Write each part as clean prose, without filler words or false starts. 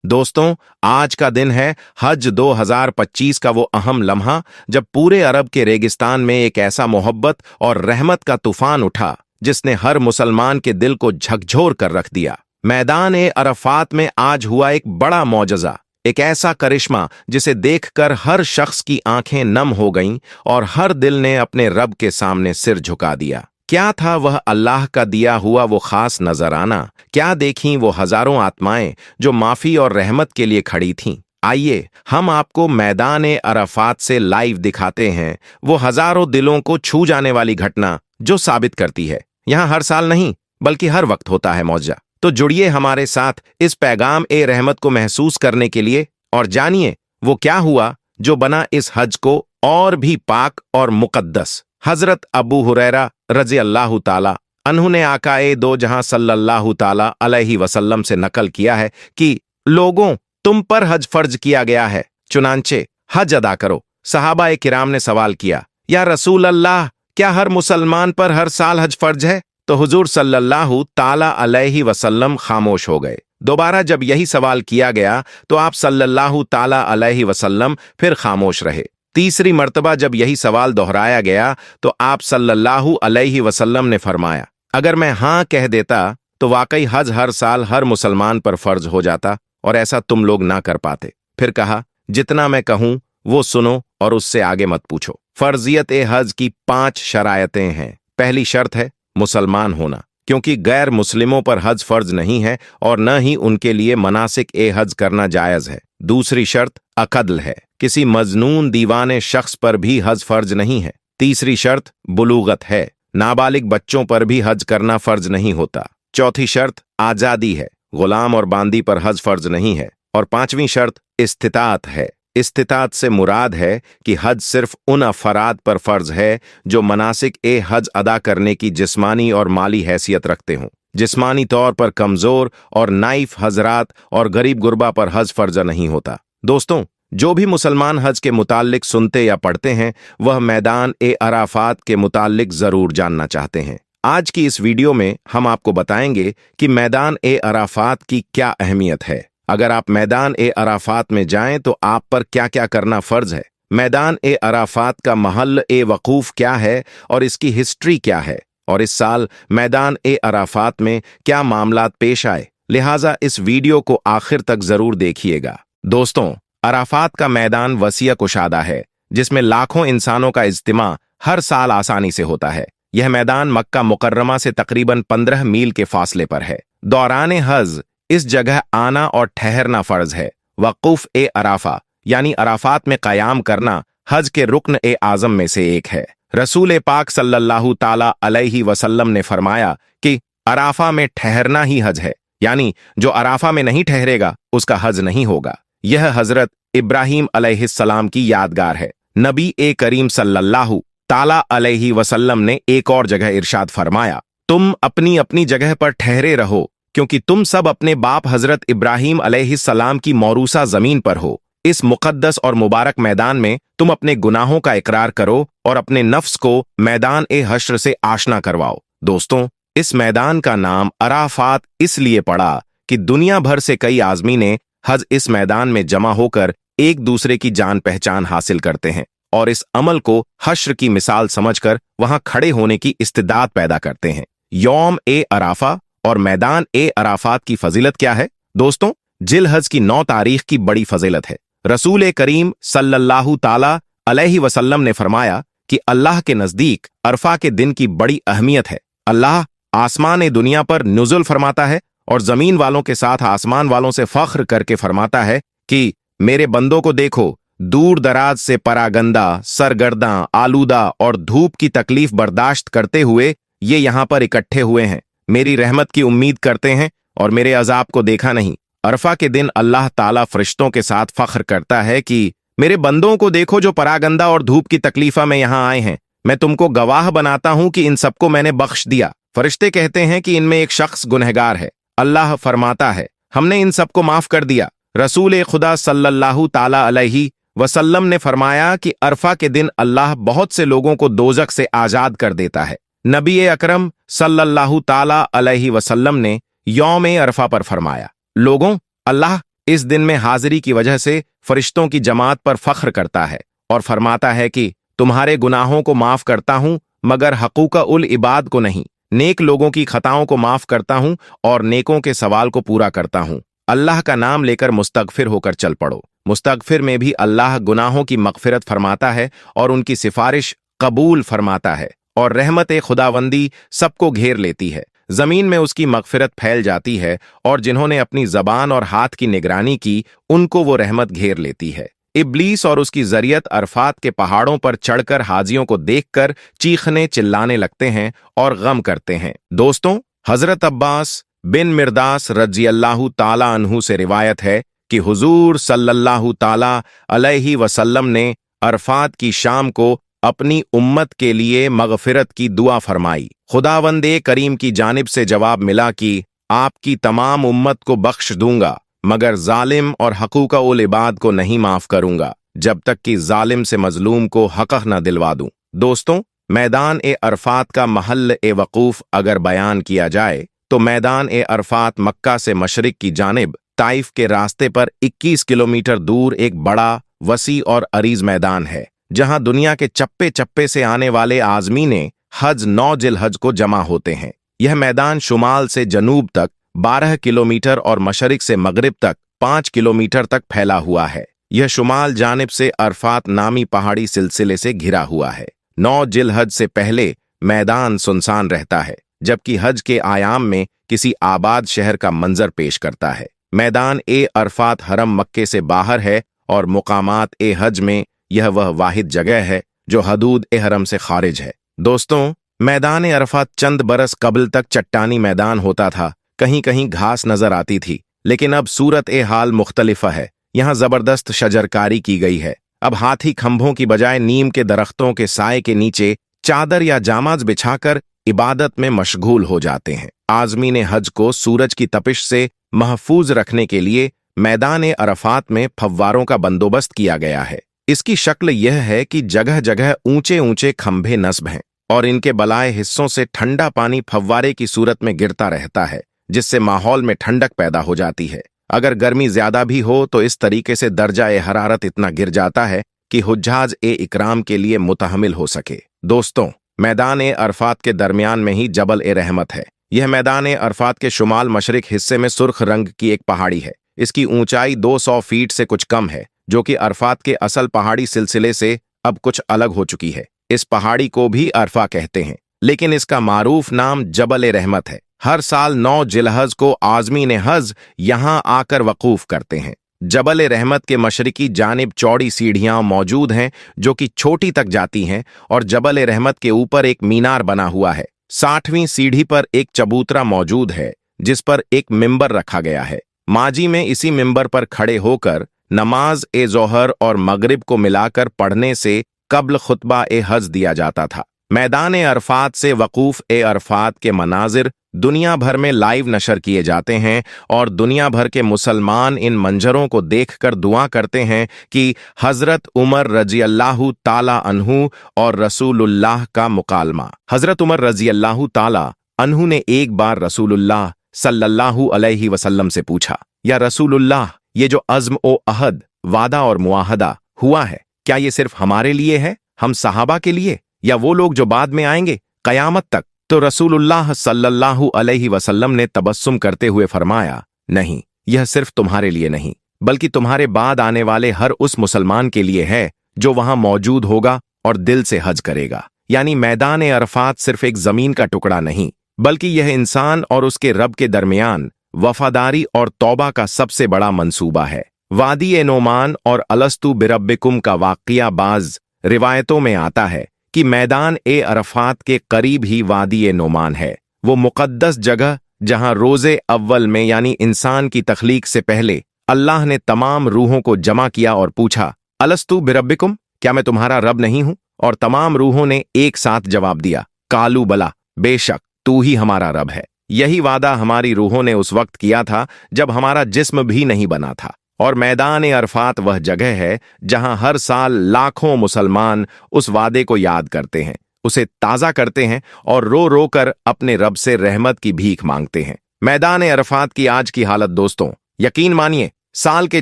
दोस्तों, आज का दिन है हज 2025 का वो अहम लम्हा जब पूरे अरब के रेगिस्तान में एक ऐसा मोहब्बत और रहमत का तूफान उठा जिसने हर मुसलमान के दिल को झकझोर कर रख दिया। मैदान ए अरफात में आज हुआ एक बड़ा मौजज़ा, एक ऐसा करिश्मा जिसे देखकर हर शख्स की आंखें नम हो गईं और हर दिल ने अपने रब के सामने सिर झुका दिया। क्या था वह अल्लाह का दिया हुआ वो खास नजराना? क्या देखीं वो हजारों आत्माएं जो माफी और रहमत के लिए खड़ी थीं? आइए हम आपको मैदान ए अरफात से लाइव दिखाते हैं वो हजारों दिलों को छू जाने वाली घटना जो साबित करती है यहाँ हर साल नहीं बल्कि हर वक्त होता है मौजा। तो जुड़िए हमारे साथ इस पैगाम ए रहमत को महसूस करने के लिए और जानिए वो क्या हुआ जो बना इस हज को और भी पाक और मुकद्दस। हजरत अबू हुरैरा रज़ी अल्लाह ताला अन्हु ने आकाए दो जहां सल्लल्लाहु ताला अलैहि वसल्लम से नकल किया है कि लोगों, तुम पर हज फर्ज किया गया है, चुनांचे हज अदा करो। सहाबा किराम ने सवाल किया, या रसूल अल्लाह, क्या हर मुसलमान पर हर साल हज फर्ज है? तो हुजूर सल्लल्लाहु ताला अलैहि वसल्लम खामोश हो गए। दोबारा जब यही सवाल किया गया तो आप सल्लल्लाहु ताला अलैहि वसल्लम फिर खामोश रहे। तीसरी मर्तबा जब यही सवाल दोहराया गया तो आप सल्लल्लाहु अलैहि वसल्लम ने फरमाया, अगर मैं हाँ कह देता तो वाकई हज हर साल हर मुसलमान पर फर्ज हो जाता और ऐसा तुम लोग ना कर पाते। फिर कहा, जितना मैं कहूं वो सुनो और उससे आगे मत पूछो। फर्जियत ए हज की 5 शरायतें हैं। पहली शर्त है मुसलमान होना, क्योंकि गैर मुस्लिमों पर हज फर्ज नहीं है और न ही उनके लिए मनासिक ए हज करना जायज है। दूसरी शर्त अकदल है, किसी मजनून दीवाने शख्स पर भी हज फर्ज नहीं है। तीसरी शर्त बुलूगत है, नाबालिग बच्चों पर भी हज करना फर्ज नहीं होता। चौथी शर्त आजादी है, गुलाम और बांदी पर हज फर्ज नहीं है। और पांचवी शर्त इस्तिताअत है। इस्तिताअत से मुराद है कि हज सिर्फ उन अफराद पर फर्ज है जो मनासिक ए हज अदा करने की जिस्मानी और माली हैसियत रखते हों। जिस्मानी तौर पर कमजोर और नाइफ हजरात और गरीब गुरबा पर हज फर्ज नहीं होता। दोस्तों, जो भी मुसलमान हज के मुताल्लिक सुनते या पढ़ते हैं वह मैदान ए अराफात के मुताल्लिक जरूर जानना चाहते हैं। आज की इस वीडियो में हम आपको बताएंगे कि मैदान ए अराफात की क्या अहमियत है। अगर आप मैदान ए अराफात में जाएं तो आप पर क्या क्या करना फर्ज है। मैदान ए अराफात का महल ए वकूफ क्या है और इसकी हिस्ट्री क्या है, और इस साल मैदान ए अराफात में क्या मामलात पेश आए। लिहाजा इस वीडियो को आखिर तक जरूर देखिएगा। दोस्तों, अराफात का मैदान वसीअ कुशादा है जिसमें लाखों इंसानों का इज्तिमा हर साल आसानी से होता है। यह मैदान मक्का मुकर्रमा से तकरीबन 15 मील के फासले पर है। दौरान हज इस जगह आना और ठहरना फर्ज है। वक़ूफ ए अराफा यानी अराफात में क़याम करना हज के रुक्न ए आज़म में से एक है। रसूल पाक सल्लल्लाहु ताला अलैहि वसल्लम ने फरमाया कि अराफा में ठहरना ही हज है, यानी जो अराफा में नहीं ठहरेगा उसका हज नहीं होगा। यह हजरत इब्राहीम अलैहिस्सलाम की यादगार है। नबी ए करीम सल्लल्लाहु ताला अलैहि वसल्लम ने एक और जगह इरशाद फरमाया, तुम अपनी अपनी जगह पर ठहरे रहो क्योंकि तुम सब अपने बाप हजरत इब्राहीम अलैहिस्सलाम की मौरूसा जमीन पर हो। इस मुकद्दस और मुबारक मैदान में तुम अपने गुनाहों का इकरार करो और अपने नफ्स को मैदान ए हश्र से आशना करवाओ। दोस्तों, इस मैदान का नाम अराफात इसलिए पड़ा कि दुनिया भर से कई आज़मी ने हज इस मैदान में जमा होकर एक दूसरे की जान पहचान हासिल करते हैं और इस अमल को हश्र की मिसाल समझकर वहां खड़े होने की इस्तिदाद पैदा करते हैं। यौम ए अराफा और मैदान ए अराफात की फजीलत क्या है? दोस्तों, जिल हज की 9 तारीख की बड़ी फजीलत है। रसूल करीम सल्लल्लाहु ताला अलैहि वसल्लम ने फरमाया कि अल्लाह के नजदीक अरफा के दिन की बड़ी अहमियत है। अल्लाह आसमान दुनिया पर नुज़ुल फरमाता है और जमीन वालों के साथ आसमान वालों से फख्र करके फरमाता है कि मेरे बंदों को देखो, दूर दराज से परागंदा, सरगर्दा, आलूदा और धूप की तकलीफ बर्दाश्त करते हुए ये यहाँ पर इकट्ठे हुए हैं। मेरी रहमत की उम्मीद करते हैं और मेरे अजाब को देखा नहीं। अरफा के दिन अल्लाह ताला फरिश्तों के साथ फख्र करता है कि मेरे बंदों को देखो जो परागंदा और धूप की तकलीफा में यहाँ आए हैं। मैं तुमको गवाह बनाता हूं कि इन सबको मैंने बख्श दिया। फरिश्ते कहते हैं कि इनमें एक शख्स गुनहगार है। अल्लाह फरमाता है, हमने इन सबको माफ कर दिया। रसूल खुदा सल्लल्लाहु ताला अलैहि वसल्लम ने फरमाया कि अरफा के दिन अल्लाह बहुत से लोगों को दोजख से आजाद कर देता है। नबी अकरम सल्लल्लाहु ताला अलैहि वसल्लम ने यौम अरफा पर फरमाया, लोगों, अल्लाह इस दिन में हाजिरी की वजह से फरिश्तों की जमात पर फख्र करता है और फरमाता है कि तुम्हारे गुनाहों को माफ करता हूं मगर हकूक़ उल इबाद को नहीं। नेक लोगों की खताओं को माफ करता हूं और नेकों के सवाल को पूरा करता हूं। अल्लाह का नाम लेकर मुस्तगफिर होकर चल पड़ो। मुस्तगफिर में भी अल्लाह गुनाहों की मगफिरत फरमाता है और उनकी सिफारिश कबूल फरमाता है और रहमत खुदावंदी सबको घेर लेती है। जमीन में उसकी मगफिरत फैल जाती है और जिन्होंने अपनी जबान और हाथ की निगरानी की उनको वो रहमत घेर लेती है। इब्लीस और उसकी जरियत अरफात के पहाड़ों पर चढ़कर हाजियों को देखकर चीखने चिल्लाने लगते हैं और गम करते हैं। दोस्तों, हजरत अब्बास बिन मिर्दास रजी अल्लाहु ताला अन्हु से रिवायत है कि हुजूर सल्लल्लाहु ताला अलैहि वसल्लम ने अरफात की शाम को अपनी उम्मत के लिए मगफिरत की दुआ फरमाई। खुदावंदे करीम की जानिब से जवाब मिला कि आपकी तमाम उम्मत को बख्श दूंगा मगर जालिम और हकूक़ उल इबाद को नहीं माफ करूंगा जब तक कि जालिम से मजलूम को हक़ न दिलवा दूं। दोस्तों, मैदान ए अरफात का महल ए वकूफ अगर बयान किया जाए तो मैदान ए अरफात मक्का से मशरिक की जानिब ताइफ के रास्ते पर 21 किलोमीटर दूर एक बड़ा वसी और अरीज मैदान है जहां दुनिया के चप्पे चप्पे से आने वाले आज़मीने हज 9 जिलहज को जमा होते हैं। यह मैदान शुमाल से जनूब तक 12 किलोमीटर और मशरिक से मगरिब तक 5 किलोमीटर तक फैला हुआ है। यह शुमाल जानिब से अरफात नामी पहाड़ी सिलसिले से घिरा हुआ है। 9 जिलहज से पहले मैदान सुनसान रहता है जबकि हज के आयाम में किसी आबाद शहर का मंजर पेश करता है। मैदान ए अरफात हरम मक्के से बाहर है और मुकामात ए हज में यह वह वाहिद जगह है जो हदूद ए हरम से खारिज है। दोस्तों, मैदान ए अरफात चंद बरस कबल तक चट्टानी मैदान होता था। कहीं कहीं घास नजर आती थी, लेकिन अब सूरत ए हाल मुख्तलिफ है। यहाँ जबरदस्त शजरकारी की गई है। अब हाथी खंभों की बजाय नीम के दरख्तों के साए के नीचे चादर या जामाज बिछाकर इबादत में मशगूल हो जाते हैं। आज़मीन हज को सूरज की तपिश से महफूज रखने के लिए मैदान ए अरफात में फव्वारों का बंदोबस्त किया गया है। इसकी शक्ल यह है कि जगह जगह ऊंचे ऊंचे खंभे नस्ब हैं और इनके बलाए हिस्सों से ठंडा पानी फव्वारे की सूरत में गिरता रहता है जिससे माहौल में ठंडक पैदा हो जाती है। अगर गर्मी ज्यादा भी हो तो इस तरीके से दर्जा ए हरारत इतना गिर जाता है कि हुज्जाज ए इकराम के लिए मुतहमिल हो सके। दोस्तों, मैदान ए अरफात के दरमियान में ही जबल ए रहमत है। यह मैदान ए अरफात के शुमाल मशरिक हिस्से में सुर्ख रंग की एक पहाड़ी है। इसकी ऊंचाई 200 फीट से कुछ कम है जो कि अरफात के असल पहाड़ी सिलसिले से अब कुछ अलग हो चुकी है। इस पहाड़ी को भी अरफा कहते हैं, लेकिन इसका मारूफ नाम जबल ए रहमत है। हर साल 9 जिलहज को आज़मीन हज यहां आकर वकूफ करते हैं। जबल ए रहमत के मशरिकी जानिब चौड़ी सीढ़ियां मौजूद हैं जो कि छोटी तक जाती हैं और जबल ए रहमत के ऊपर एक मीनार बना हुआ है। 60वीं सीढ़ी पर एक चबूतरा मौजूद है जिस पर एक मिंबर रखा गया है। माजी में इसी मिंबर पर खड़े होकर नमाज ए जोहर और मगरिब को मिलाकर पढ़ने से कब्ल खुतबा ए हज दिया जाता था। मैदान ए अरफात से वकूफ ए अरफात के मनाजिर दुनिया भर में लाइव नशर किए जाते हैं और दुनिया भर के मुसलमान इन मंजरों को देखकर दुआ करते हैं कि हजरत उमर रजी अल्लाहु ताला अन्हु और रसूलुल्लाह का मुकालमा। हजरत उमर रजी अल्लाहु ताला अन्हु ने एक बार रसूलुल्लाह सल्लल्लाहु अलैहि वसल्लम से पूछा, या रसूलुल्लाह, ये जो अज़्म ओ अहद, वादा और मुआहदा हुआ है, क्या ये सिर्फ हमारे लिए है, हम सहाबा के लिए, या वो लोग जो बाद में आएंगे कयामत तक? तो रसूलुल्लाह सल्लल्लाहु अलैहि वसल्लम ने तबस्सुम करते हुए फरमाया, नहीं, यह सिर्फ तुम्हारे लिए नहीं बल्कि तुम्हारे बाद आने वाले हर उस मुसलमान के लिए है जो वहां मौजूद होगा और दिल से हज करेगा। यानी मैदान ए अरफात सिर्फ एक जमीन का टुकड़ा नहीं बल्कि यह इंसान और उसके रब के दरमियान वफादारी और तौबा का सबसे बड़ा मंसूबा है। वादी ए नोमान और अलस्तु बिरब्बिकुम का वाक़िया बाज रिवायतों में आता है कि मैदान ए अरफात के करीब ही वादी ए नोमान है, वो मुक़द्दस जगह जहां रोज़े अव्वल में यानी इंसान की तख्लीक से पहले अल्लाह ने तमाम रूहों को जमा किया और पूछा, अलस्तु बिरब्बिकुम, क्या मैं तुम्हारा रब नहीं हूं? और तमाम रूहों ने एक साथ जवाब दिया, कालू बला, बेशक तू ही हमारा रब है। यही वादा हमारी रूहों ने उस वक्त किया था जब हमारा जिस्म भी नहीं बना था। और मैदान ए अरफात वह जगह है जहां हर साल लाखों मुसलमान उस वादे को याद करते हैं, उसे ताज़ा करते हैं और रो रो कर अपने रब से रहमत की भीख मांगते हैं। मैदान ए अरफात की आज की हालत दोस्तों, यकीन मानिए, साल के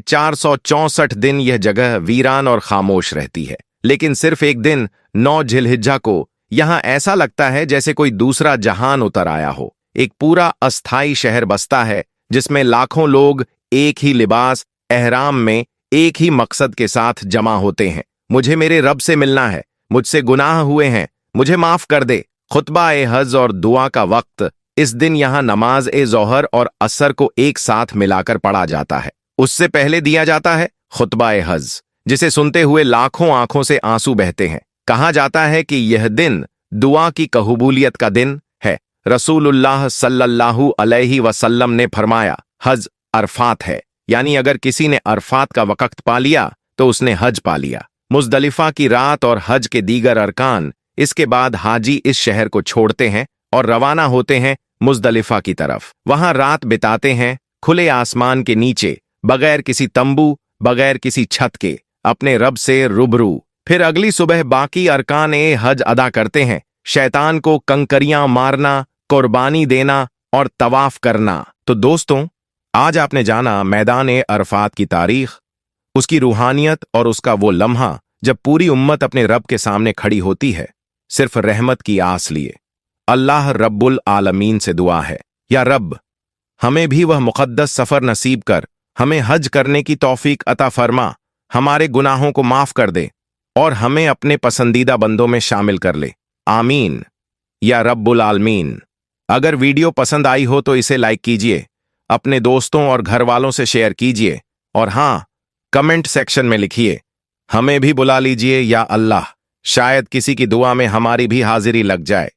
464 दिन यह जगह वीरान और खामोश रहती है, लेकिन सिर्फ एक दिन 9 जिलहिज्जा को यहां ऐसा लगता है जैसे कोई दूसरा जहान उतर आया हो। एक पूरा अस्थाई शहर बसता है जिसमें लाखों लोग एक ही लिबास एहराम में एक ही मकसद के साथ जमा होते हैं। मुझे मेरे रब से मिलना है, मुझसे गुनाह हुए हैं, मुझे माफ कर दे। खुतबा ए हज और दुआ का वक्त इस दिन यहां नमाज ए जोहर और असर को एक साथ मिलाकर पढ़ा जाता है। उससे पहले दिया जाता है खुतबा ए हज, जिसे सुनते हुए लाखों आंखों से आंसू बहते हैं। कहा जाता है कि यह दिन दुआ की कबूलियत का दिन है। रसूलुल्लाह सल्लल्लाहु अलैहि वसल्लम ने फरमाया, हज अरफात है, यानी अगर किसी ने अरफात का वक्त पा लिया तो उसने हज पा लिया। मुजदलिफा की रात और हज के दीगर अरकान इसके बाद हाजी इस शहर को छोड़ते हैं और रवाना होते हैं मुजदलिफा की तरफ। वहां रात बिताते हैं खुले आसमान के नीचे, बगैर किसी तंबू, बगैर किसी छत के, अपने रब से रूबरू। फिर अगली सुबह बाकी अरकान ए हज अदा करते हैं। शैतान को कंकरियां मारना, कुर्बानी देना और तवाफ करना। तो दोस्तों, आज आपने जाना मैदान ए अरफात की तारीख, उसकी रूहानियत और उसका वो लम्हा जब पूरी उम्मत अपने रब के सामने खड़ी होती है, सिर्फ रहमत की आस लिए। अल्लाह रब्बुल आलमीन से दुआ है, या रब, हमें भी वह मुक़द्दस सफ़र नसीब कर, हमें हज करने की तौफीक अता फरमा, हमारे गुनाहों को माफ़ कर दे और हमें अपने पसंदीदा बंदों में शामिल कर ले। आमीन या रब्बुल आलमीन। अगर वीडियो पसंद आई हो तो इसे लाइक कीजिए, अपने दोस्तों और घर वालों से शेयर कीजिए, और हाँ, कमेंट सेक्शन में लिखिए, हमें भी बुला लीजिए या अल्लाह, शायद किसी की दुआ में हमारी भी हाजिरी लग जाए।